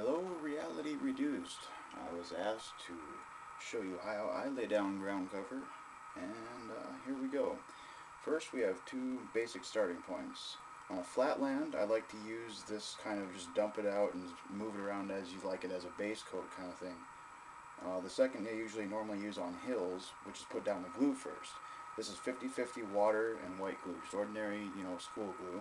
Hello, Reality Reduced. I was asked to show you how I lay down ground cover, and here we go. First, we have two basic starting points. On a flat land, I like to use this kind of just dump it out and move it around as you like it, as a base coat kind of thing. The second I usually normally use on hills, which is put down the glue first. This is 50-50 water and white glue, just ordinary, school glue.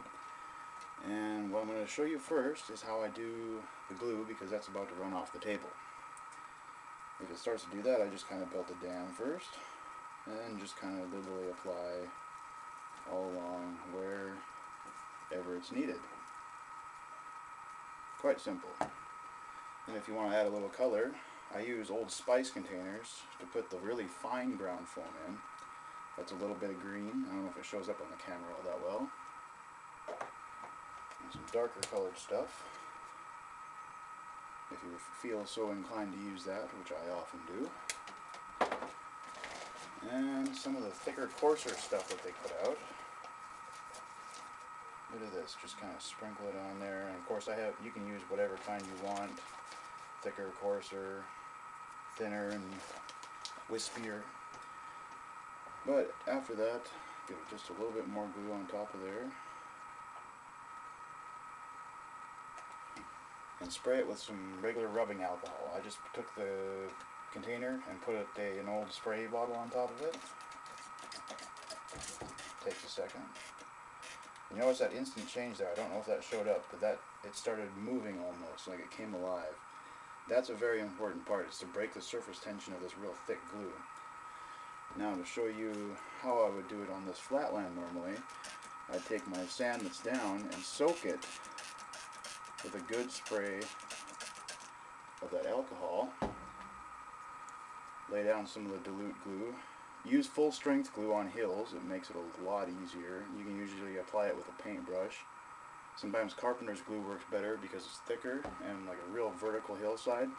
And what I'm going to show you first is how I do the glue, because that's about to run off the table. If it starts to do that, I just kind of build a dam first, and just kind of liberally apply all along wherever it's needed. Quite simple. And if you want to add a little color, I use old spice containers to put the really fine ground foam in. That's a little bit of green. I don't know if it shows up on the camera all that well. And some darker colored stuff, if you feel so inclined to use that, which I often do. And some of the thicker, coarser stuff that they put out. Look at this, just kind of sprinkle it on there. And of course you can use whatever kind you want. Thicker, coarser, thinner, and wispier. But after that, give it just a little bit more glue on top of there. And spray it with some regular rubbing alcohol. I just took the container and put an old spray bottle on top of it. Takes a second. You notice that instant change there. I don't know if that showed up, but it started moving almost, like it came alive. That's a very important part. It's to break the surface tension of this real thick glue. Now, to show you how I would do it on this flatland normally, I'd take my sand that's down and soak it with a good spray of that alcohol. Lay down some of the dilute glue. Use full strength glue on hills. It makes it a lot easier. You can usually apply it with a paintbrush. Sometimes carpenter's glue works better because it's thicker and like a real vertical hillside.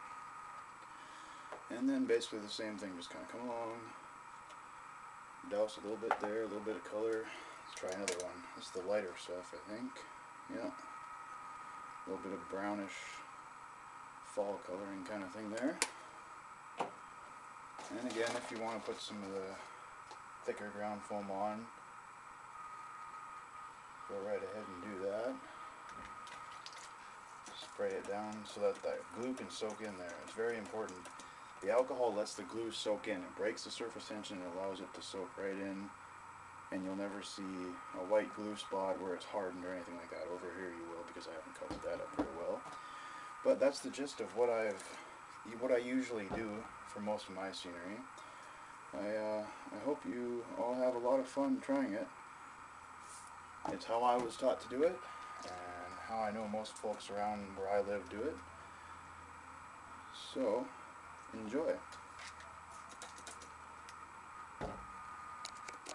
And then basically the same thing, just kind of come along, douse a little bit there, a little bit of color. Let's try another one. This is the lighter stuff, I think. Yeah. A little bit of brownish fall coloring kind of thing there. And again, if you want to put some of the thicker ground foam on, go right ahead and do that. Spray it down so that glue can soak in there. It's very important. The alcohol lets the glue soak in. It breaks the surface tension and allows it to soak right in. And you'll never see a white glue spot where it's hardened or anything like that. Over here you will, because I haven't colored that up very well. But that's the gist of what I usually do for most of my scenery. I hope you all have a lot of fun trying it. It's how I was taught to do it, and how I know most folks around where I live do it. So, enjoy.